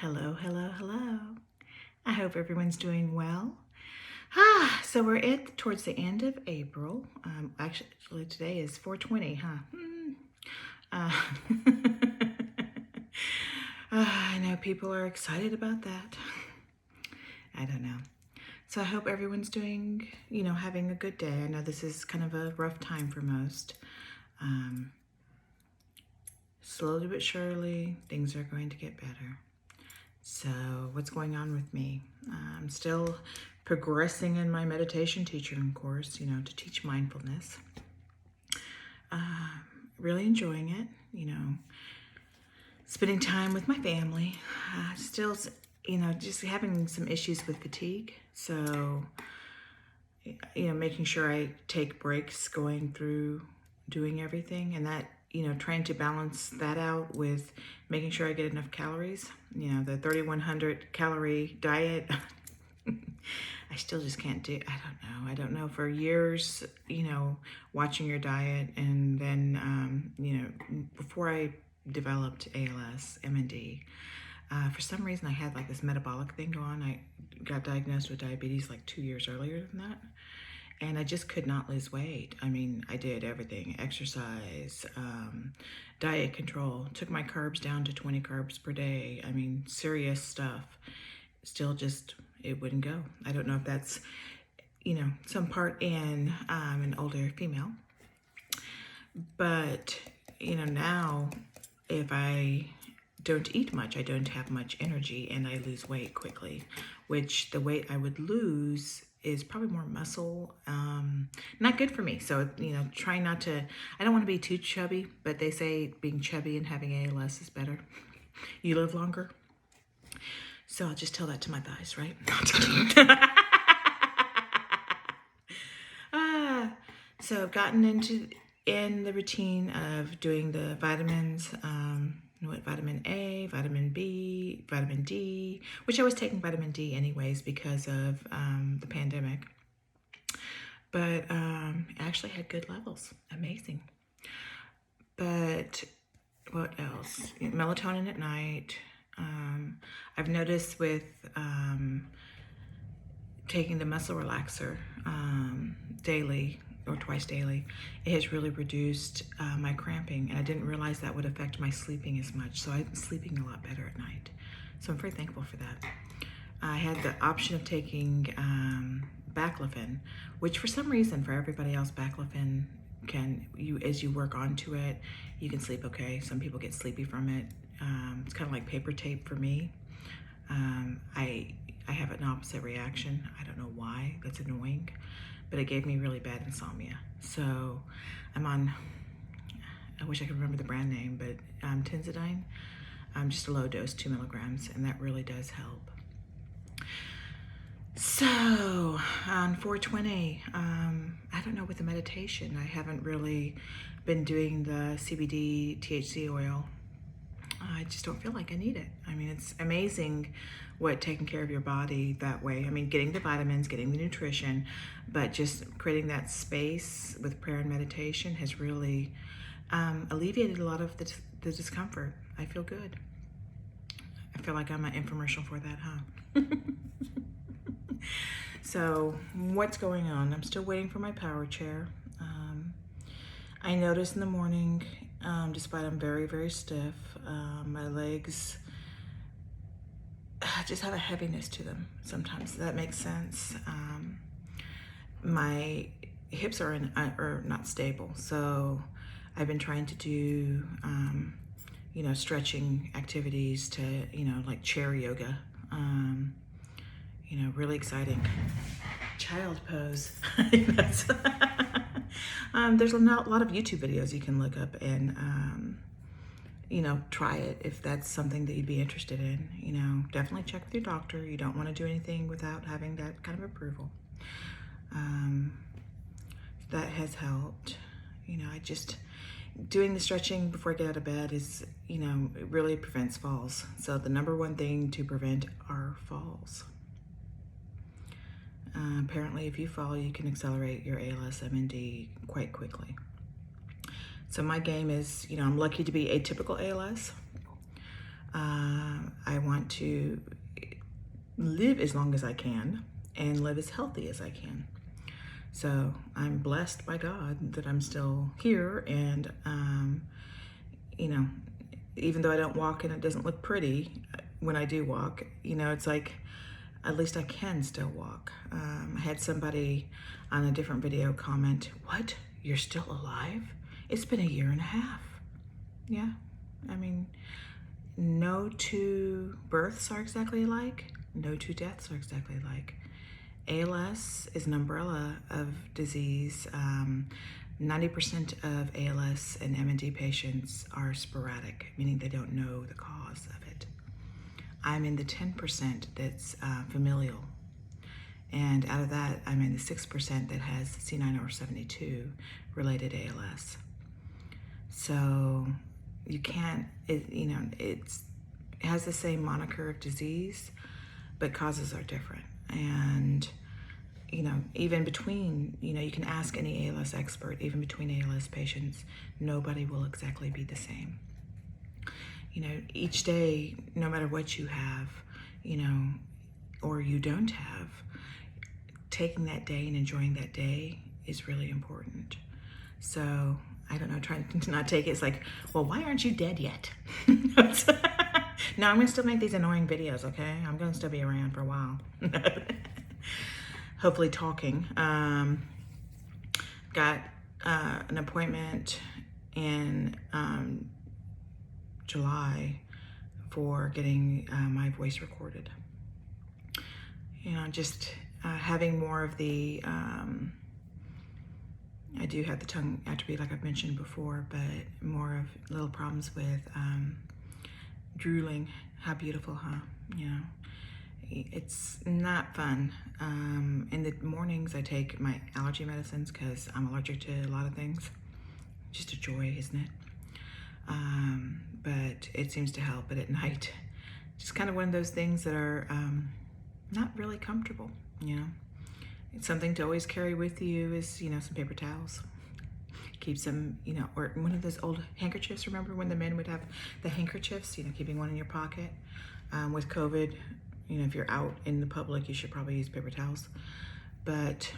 Hello, hello, hello. I hope everyone's doing well. So we're towards the end of April. Actually, today is 420, huh? Uh, I know people are excited about that. I don't know. So I hope everyone's doing, having a good day. I know this is kind of a rough time for most. Slowly but surely, things are going to get better. So what's going on with me? I'm still progressing in my meditation teaching course, to teach mindfulness. Really enjoying it, spending time with my family. Still, just having some issues with fatigue. So, making sure I take breaks going through doing everything, and that, trying to balance that out with making sure I get enough calories. The 3,100 calorie diet, I still just can't do. I don't know. For years, watching your diet, and then, before I developed ALS, MND, for some reason I had like this metabolic thing going on. I got diagnosed with diabetes like 2 years earlier than that. And I just could not lose weight. I mean, I did everything: exercise, diet control, took my carbs down to 20 carbs per day. I mean, serious stuff. Still just, it wouldn't go. I don't know if that's, some part in an older female. But, now if I don't eat much, I don't have much energy, and I lose weight quickly, which the weight I would lose is probably more muscle. Not good for me. So, trying not to, I don't want to be too chubby, but they say being chubby and having ALS is better. You live longer. So I'll just tell that to my thighs, right? So I've gotten in the routine of doing the vitamins, vitamin A, vitamin B, vitamin D, which I was taking vitamin D anyways because of the pandemic. But actually had good levels. Amazing. But what else? Melatonin at night. I've noticed with taking the muscle relaxer daily or twice daily, it has really reduced my cramping, and I didn't realize that would affect my sleeping as much. So I'm sleeping a lot better at night. So I'm very thankful for that. I had the option of taking baclofen, which for some reason, for everybody else, baclofen as you work onto it, you can sleep okay. Some people get sleepy from it. It's kind of like paper tape for me. I have an opposite reaction. I don't know why. That's annoying. But it gave me really bad insomnia. So I'm on, I wish I could remember the brand name, but Tinzidine, just a low dose, 2 milligrams, and that really does help. So on 420, I don't know, with the meditation, I haven't really been doing the CBD THC oil. I just don't feel like I need it. I mean, it's amazing what taking care of your body that way. I mean, getting the vitamins, getting the nutrition, but just creating that space with prayer and meditation has really alleviated a lot of the discomfort. I feel good. I feel like I'm an infomercial for that, huh? So what's going on? I'm still waiting for my power chair. I notice in the morning, despite I'm very, very stiff, my legs just have a heaviness to them sometimes. That makes sense. My hips are not stable, so I've been trying to do stretching activities to like chair yoga. Really exciting. Child pose. There's a lot of YouTube videos you can look up and try it if that's something that you'd be interested in. Definitely check with your doctor. You don't want to do anything without having that kind of approval. That has helped. I just, doing the stretching before I get out of bed is, it really prevents falls. So the number one thing to prevent are falls. Apparently, if you fall, you can accelerate your ALS MND quite quickly. So my game is, I'm lucky to be atypical ALS. I want want to live as long as I can and live as healthy as I can. So I'm blessed by God that I'm still here, and you know, even though I don't walk and it doesn't look pretty when I do walk, you know, it's like at least I can still walk. I had somebody on a different video comment, "What? You're still alive? It's been 1.5 years." Yeah, I mean, no two births are exactly alike. No two deaths are exactly alike. ALS is an umbrella of disease. 90% of ALS and MND patients are sporadic, meaning they don't know the cause of it. I'm in the 10% that's familial. And out of that, I'm in the 6% that has C9orf72 related ALS. So you can't, it has the same moniker of disease, but causes are different. And even between, you can ask any ALS expert, even between ALS patients, nobody will exactly be the same. Each day, no matter what you have, or you don't have, taking that day and enjoying that day is really important. So, I don't know, trying to not take it, it's like, well, why aren't you dead yet? No, I'm gonna still make these annoying videos, okay? I'm gonna still be around for a while. Hopefully talking. Got an appointment in July for getting my voice recorded. Just having more of the, I do have the tongue atrophy like I've mentioned before, but more of little problems with drooling. How beautiful, huh? It's not fun. In the mornings I take my allergy medicines because I'm allergic to a lot of things. Just a joy, isn't it? But it seems to help. But at night, just kind of one of those things that are not really comfortable, It's something to always carry with you is, some paper towels. Keep some, or one of those old handkerchiefs. Remember when the men would have the handkerchiefs, keeping one in your pocket? With COVID, if you're out in the public, you should probably use paper towels. But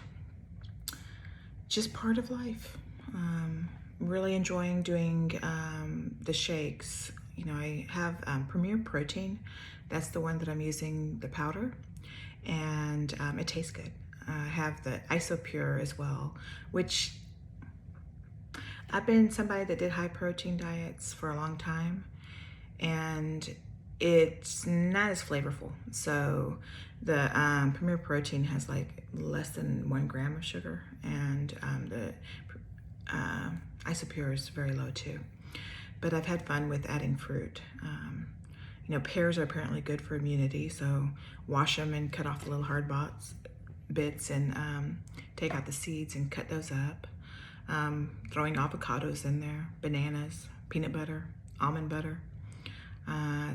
just part of life. Really enjoying doing the shakes. I have Premier Protein. That's the one that I'm using, the powder. And it tastes good. I have the Isopure as well, which I've been somebody that did high protein diets for a long time, and it's not as flavorful. So the Premier Protein has like less than 1 gram of sugar, and the Isopure is very low too. But I've had fun with adding fruit. Pears are apparently good for immunity, so wash them and cut off the little hard bits and take out the seeds and cut those up. Throwing avocados in there, bananas, peanut butter, almond butter.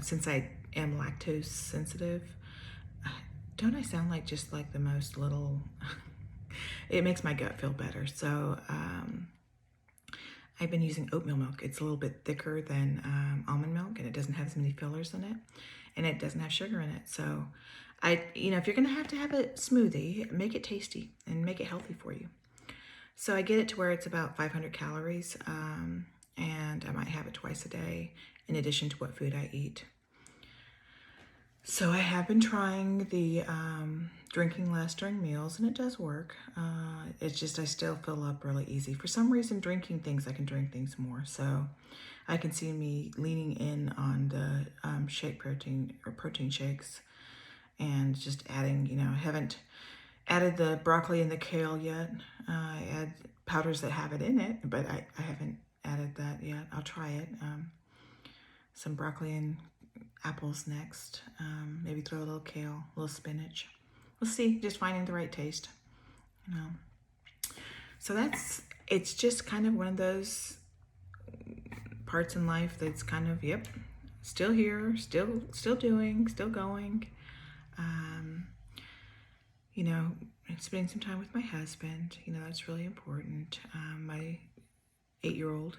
Since I am lactose sensitive, don't I sound like just like the most little, it makes my gut feel better. So I've been using oatmeal milk. It's a little bit thicker than almond milk, and it doesn't have as many fillers in it, and it doesn't have sugar in it. So if you're gonna have a smoothie, make it tasty and make it healthy for you. So I get it to where it's about 500 calories, and I might have it twice a day in addition to what food I eat. So I have been trying the drinking less during meals, and it does work. It's just I still fill up really easy. For some reason, drinking things, I can drink things more. So I can see me leaning in on the shake protein or protein shakes, and just adding, I haven't added the broccoli and the kale yet. I add powders that have it in it, but I haven't added that yet. I'll try it. Some broccoli and apples next. Maybe throw a little kale, a little spinach. We'll see, just finding the right taste. So it's just kind of one of those parts in life that's kind of, yep, still here, still doing, still going. Spending some time with my husband, that's really important. My 8-year-old,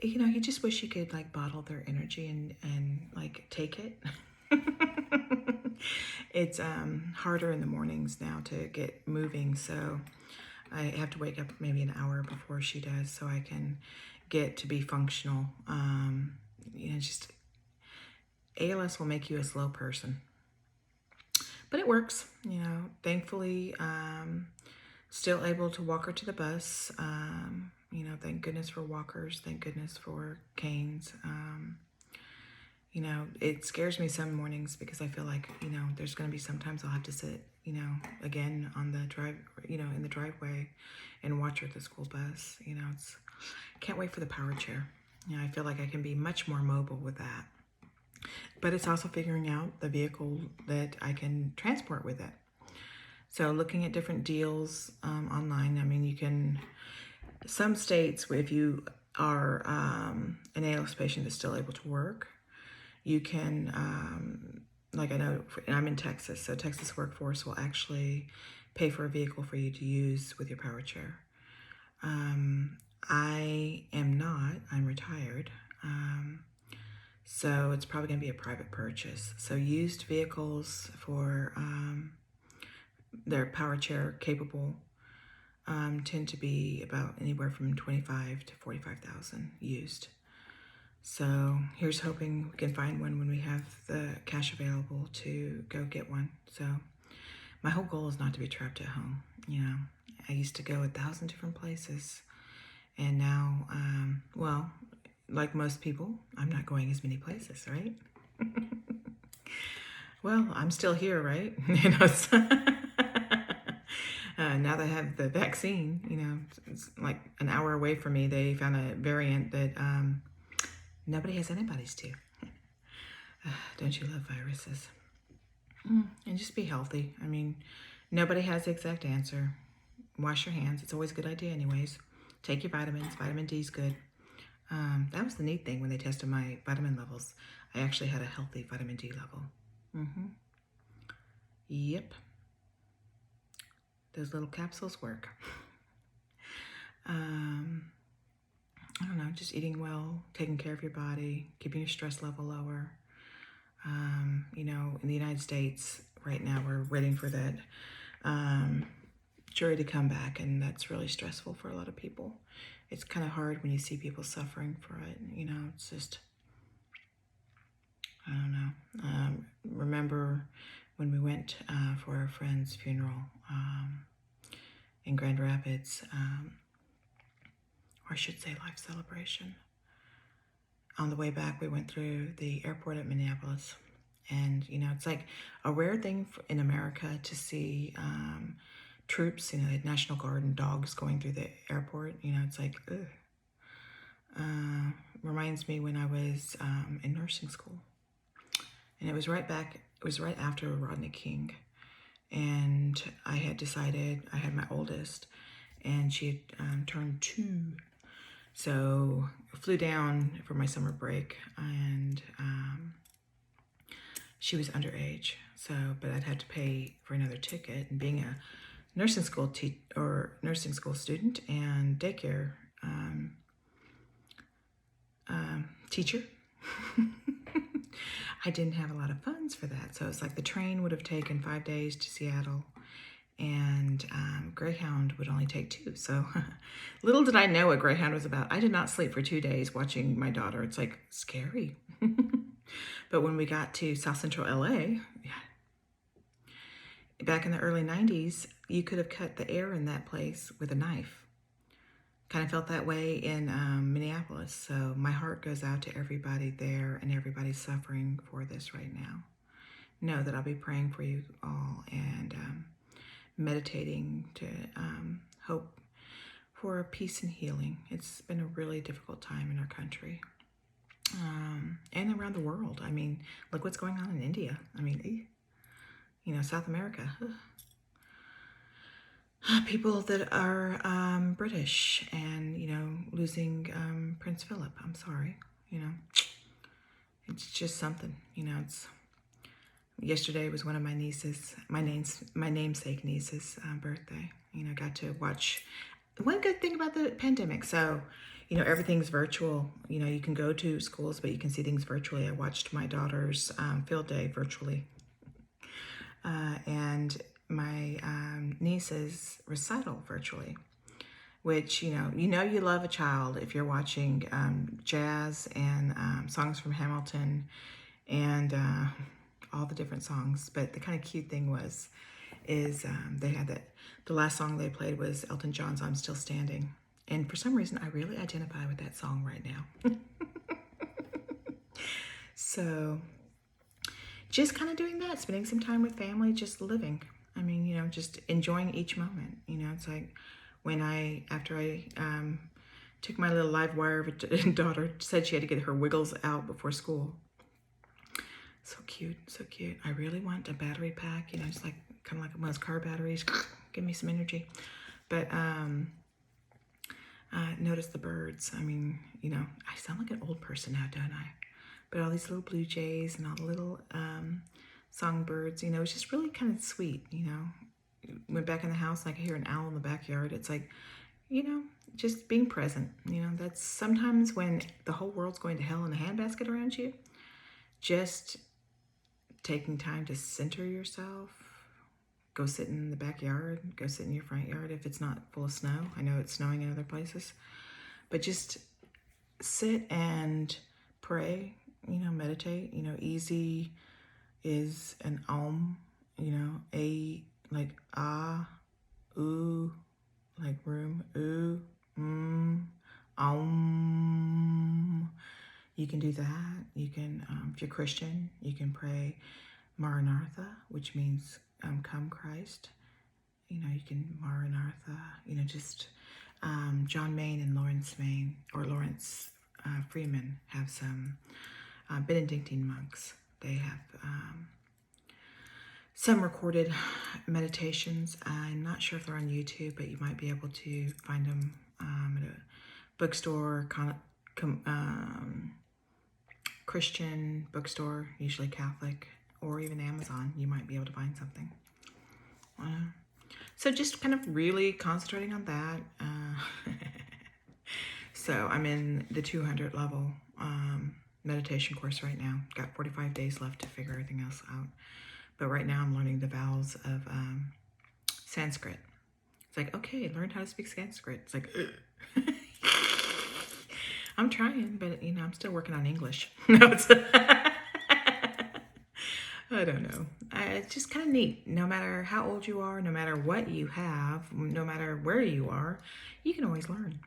you just wish you could like bottle their energy and like take it. It's harder in the mornings now to get moving, so I have to wake up maybe an hour before she does so I can get to be functional. Just ALS will make you a slow person, but it works. Thankfully, still able to walk her to the bus. Thank goodness for walkers. Thank goodness for canes. It scares me some mornings because I feel like, there's going to be sometimes I'll have to sit, again on the drive, in the driveway and watch her at the school bus. Can't wait for the power chair. I feel like I can be much more mobile with that. But it's also figuring out the vehicle that I can transport with it. So looking at different deals online. I mean, you can, some states, if you are an ALS patient that's still able to work, you can, like I know, I'm in Texas, so Texas Workforce will actually pay for a vehicle for you to use with your power chair. I am not, I'm retired. So it's probably going to be a private purchase. So used vehicles for their power chair capable tend to be about anywhere from 25 to 45,000 used. So here's hoping we can find one when we have the cash available to go get one. So my whole goal is not to be trapped at home. I used to go 1,000 different places, and now, well, like most people, I'm not going as many places, right? Well, I'm still here, right? Now that I have the vaccine, it's like an hour away from me. They found a variant that nobody has antibodies to. Don't you love viruses? And just be healthy. I mean, nobody has the exact answer. Wash your hands. It's always a good idea anyways. Take your vitamins. Vitamin D is good. That was the neat thing when they tested my vitamin levels. I actually had a healthy vitamin D level. Yep. Those little capsules work. I don't know, just eating well, taking care of your body, keeping your stress level lower. In the United States right now, we're waiting for that jury to come back, and that's really stressful for a lot of people. It's kind of hard when you see people suffering for it. It's just, I don't know. Remember when we went for our friend's funeral in Grand Rapids, or I should say life celebration. On the way back, we went through the airport at Minneapolis. And, it's like a rare thing in America to see troops, the National Guard and dogs going through the airport. It's like, ugh. Reminds me when I was in nursing school. And it was right after Rodney King. And I had decided, I had my oldest, and she had turned 2. So I flew down for my summer break, and she was underage. But I'd had to pay for another ticket. And being a nursing school nursing school student and daycare teacher, I didn't have a lot of funds for that. So it's like the train would have taken 5 days to Seattle, and Greyhound would only take 2. So little did I know what Greyhound was about. I did not sleep for 2 days watching my daughter. It's like scary. But when we got to South Central LA, back in the early 90s, you could have cut the air in that place with a knife. Kind of felt that way in Minneapolis. So my heart goes out to everybody there and everybody suffering for this right now. Know that I'll be praying for you all and meditating to hope for peace and healing. It's been a really difficult time in our country and around the world. I mean, look what's going on in India. I mean, South America. People that are British and, losing Prince Philip. I'm sorry, It's just something, Yesterday was one of my nieces, my namesake niece's birthday. Got to watch. One good thing about the pandemic. So, everything's virtual. You can go to schools, but you can see things virtually. I watched my daughter's field day virtually. And my niece's recital virtually, which, you love a child if you're watching jazz and songs from Hamilton and all the different songs. But the kind of cute thing is they had the last song they played was Elton John's I'm Still Standing. And for some reason, I really identify with that song right now. So just kind of doing that, spending some time with family, just living. I mean, just enjoying each moment. It's like after I took my little live wire of a daughter, said she had to get her wiggles out before school. So cute, so cute. I really want a battery pack, just like kind of like one of those car batteries. Give me some energy. But notice the birds. I mean, I sound like an old person now, don't I? But all these little blue jays and all the little songbirds, it's just really kind of sweet, Went back in the house, I could hear an owl in the backyard. It's like, just being present. That's sometimes when the whole world's going to hell in a handbasket around you, just taking time to center yourself. Go sit in the backyard, go sit in your front yard if it's not full of snow. I know it's snowing in other places. But just sit and pray, meditate. Easy is an a like ah, ooh, like room, ooh, You can do that. You can, if you're Christian, you can pray Maranatha, which means come Christ. You can Maranatha, just John Main and Lawrence Freeman have some Benedictine monks. They have some recorded meditations. I'm not sure if they're on YouTube, but you might be able to find them at a bookstore, Christian bookstore, usually Catholic, or even Amazon. You might be able to find something. So just kind of really concentrating on that. So I'm in the 200 level meditation course right now. Got 45 days left to figure everything else out. But right now I'm learning the vowels of Sanskrit. It's like, okay, learn how to speak Sanskrit. It's like, I'm trying, but I'm still working on English. No, it's I don't know. It's just kind of neat. No matter how old you are, no matter what you have, no matter where you are, you can always learn.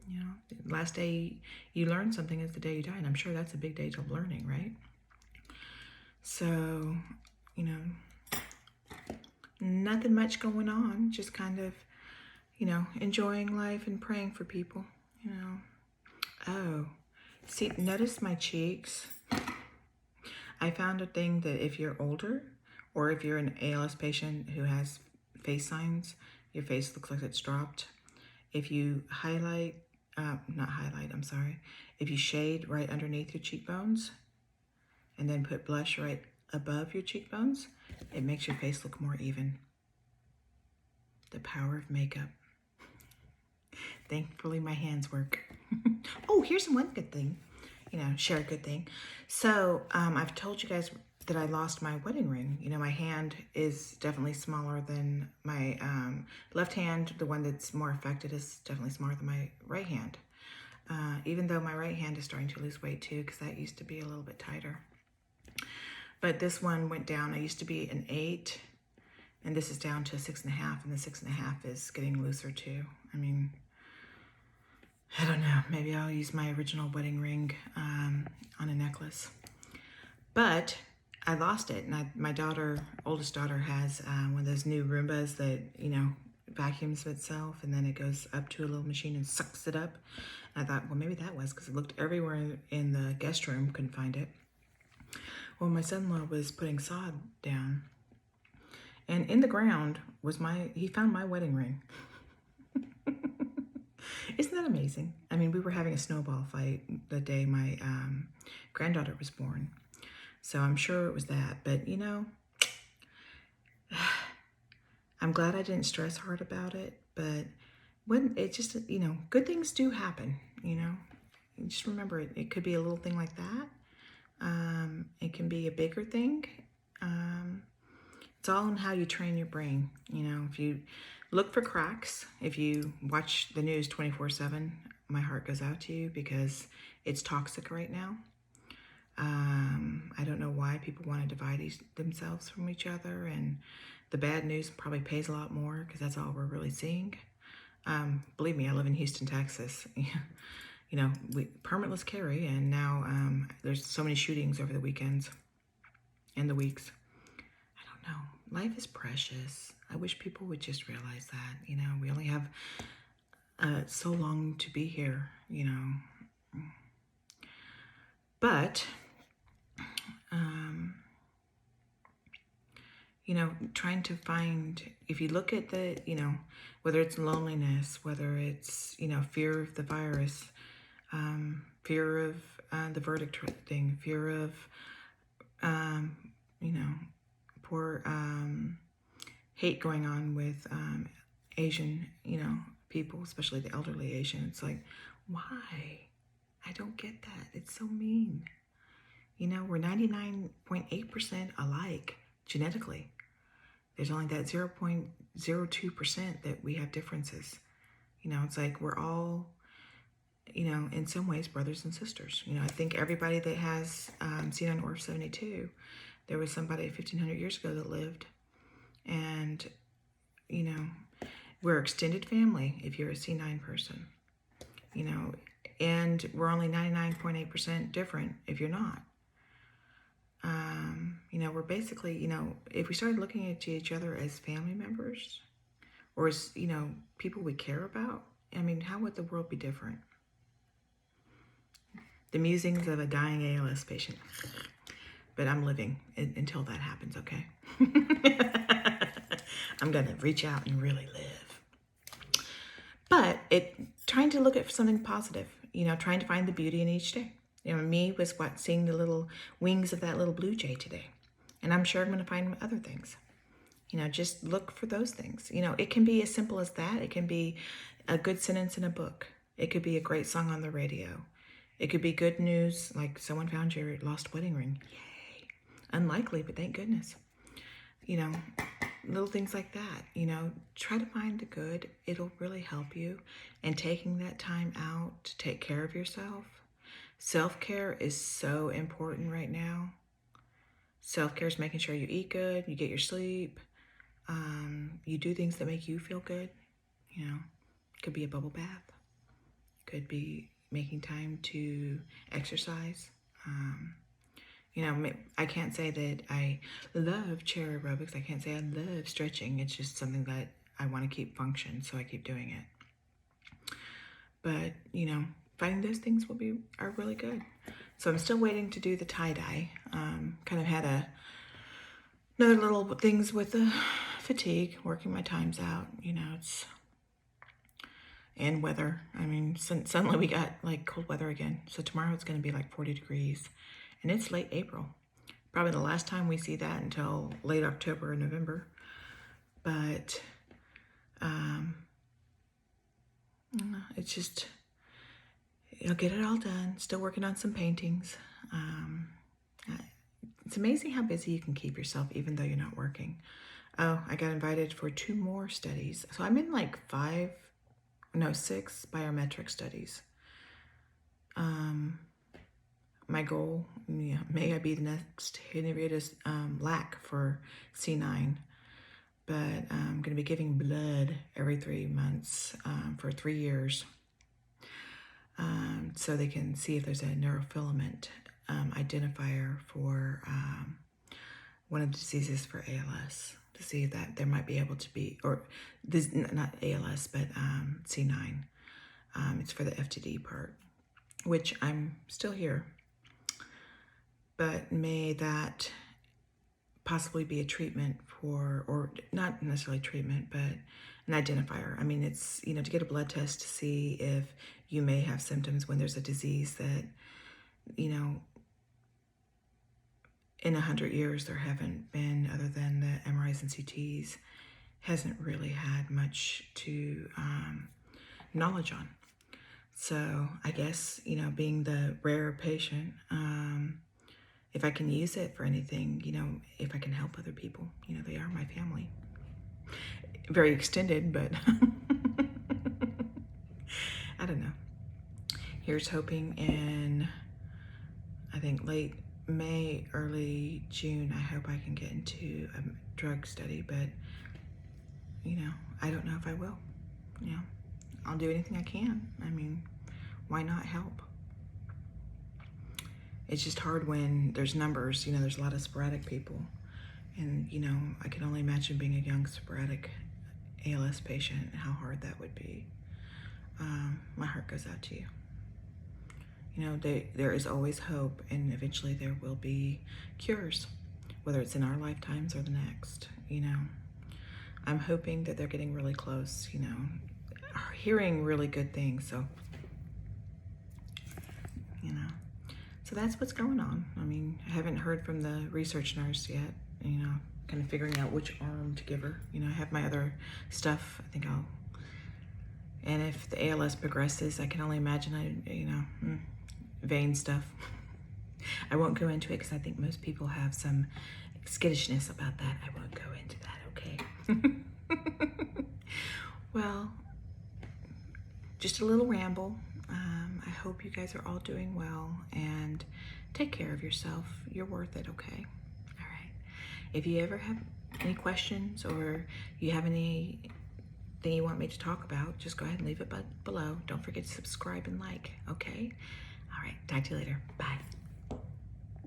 The last day you learn something is the day you die, and I'm sure that's a big day of learning, right? So, nothing much going on, just kind of, enjoying life and praying for people, Oh, see, notice my cheeks. I found a thing that if you're older, or if you're an ALS patient who has face signs, your face looks like it's dropped. If you if you shade right underneath your cheekbones and then put blush right above your cheekbones, it makes your face look more even. The power of makeup. Thankfully, my hands work. Oh, here's one good thing. Share a good thing. So I've told you guys that I lost my wedding ring. My hand is definitely smaller than my left hand. The one that's more affected is definitely smaller than my right hand. Even though my right hand is starting to lose weight too, because that used to be a little bit tighter. But this one went down. I used to be an 8, and this is down to 6.5, and the 6.5 is getting looser too. I mean, I don't know. Maybe I'll use my original wedding ring on a necklace. But I lost it, and my oldest daughter, has one of those new Roombas that vacuums itself, and then it goes up to a little machine and sucks it up. And I thought, well, maybe that was because it looked everywhere in the guest room, couldn't find it. Well, my son-in-law was putting sod down, and in the ground was he found my wedding ring. Isn't that amazing? I mean, we were having a snowball fight the day my granddaughter was born. So I'm sure it was that. But, I'm glad I didn't stress hard about it. But when it just, good things do happen. you know, just remember it could be a little thing like that. It can be a bigger thing. It's all in how you train your brain. You know, if you look for cracks, if you watch the news 24/7, my heart goes out to you because it's toxic right now. I don't know why people want to divide themselves from each other, and the bad news probably pays a lot more because that's all we're really seeing. Believe me, I live in Houston, Texas. You know, permitless carry, and now there's so many shootings over the weekends and the weeks. I don't know. Life is precious. I wish people would just realize that. You know, we only have so long to be here, you know. But, you know, trying to find, if you look at the, you know, whether it's loneliness, whether it's, you know, fear of the virus, fear of the verdict thing, fear of, you know, poor hate going on with Asian, you know, people, especially the elderly Asian. It's like, why? I don't get that. It's so mean. You know, we're 99.8% alike genetically. There's only that 0.02% that we have differences. You know, it's like we're all, you know, in some ways, brothers and sisters. You know, I think everybody that has C9orf72, there was somebody 1,500 years ago that lived. And, you know, we're extended family if you're a C9 person. You know, and we're only 99.8% different if you're not. You know, we're basically, you know, if we started looking at each other as family members or as, you know, people we care about, I mean, how would the world be different? The musings of a dying ALS patient. But I'm living until that happens, okay? I'm going to reach out and really live. But trying to look at something positive, you know, trying to find the beauty in each day. You know, me was seeing the little wings of that little blue jay today. And I'm sure I'm going to find other things. You know, just look for those things. You know, it can be as simple as that. It can be a good sentence in a book. It could be a great song on the radio. It could be good news, like someone found your lost wedding ring. Yay. Unlikely, but thank goodness. You know, little things like that. You know, try to find the good. It'll really help you. And taking that time out to take care of yourself. Self-care is so important right now. Self-care is making sure you eat good, you get your sleep, you do things that make you feel good. You know, it could be a bubble bath. Could be making time to exercise. You know, I can't say that I love chair aerobics. I can't say I love stretching. It's just something that I want to keep function, so I keep doing it. But, you know, finding those things are really good. So I'm still waiting to do the tie-dye. Kind of had another little things with the fatigue, working my times out. You know, and weather. I mean, suddenly we got like cold weather again. So tomorrow it's going to be like 40 degrees. And it's late April. Probably the last time we see that until late October or November. But it's just, I'll get it all done. Still working on some paintings. It's amazing how busy you can keep yourself even though you're not working. Oh, I got invited for 2 more studies. So I'm in like 6 biometric studies. My goal, may I be the next Henrietta's lack for C9. But I'm going to be giving blood every 3 months for 3 years. So they can see if there's a neurofilament identifier for one of the diseases for ALS, to see that there might be able to be, or this, not ALS, but C9. It's for the FTD part, which I'm still here. But may that possibly be a treatment for, or not necessarily treatment, but an identifier. I mean, it's, you know, to get a blood test to see if you may have symptoms when there's a disease that, you know, in 100 years there haven't been, other than the MRIs and CTs, hasn't really had much to knowledge on. So I guess, you know, being the rare patient, if I can use it for anything, you know, if I can help other people, you know, they are my family. Very extended, but I don't know. Here's hoping in, I think, late May, early June, I hope I can get into a drug study, but, you know, I don't know if I will. You know, I'll do anything I can. I mean, why not help? It's just hard when there's numbers, you know, there's a lot of sporadic people. And, you know, I can only imagine being a young sporadic ALS patient and how hard that would be. My heart goes out to you. You know, there is always hope, and eventually there will be cures, whether it's in our lifetimes or the next, you know. I'm hoping that they're getting really close, you know, hearing really good things, so, you know. So that's what's going on. I mean, I haven't heard from the research nurse yet, you know, kind of figuring out which arm to give her. You know, I have my other stuff, I think I'll, and if the ALS progresses, I can only imagine, you know, vein stuff. I won't go into it because I think most people have some skittishness about that. I won't go into that, okay? Well, just a little ramble. I hope you guys are all doing well, and take care of yourself. You're worth it, okay? All right. If you ever have any questions or you have anything you want me to talk about, just go ahead and leave it below. Don't forget to subscribe and like, okay? All right, talk to you later. Bye.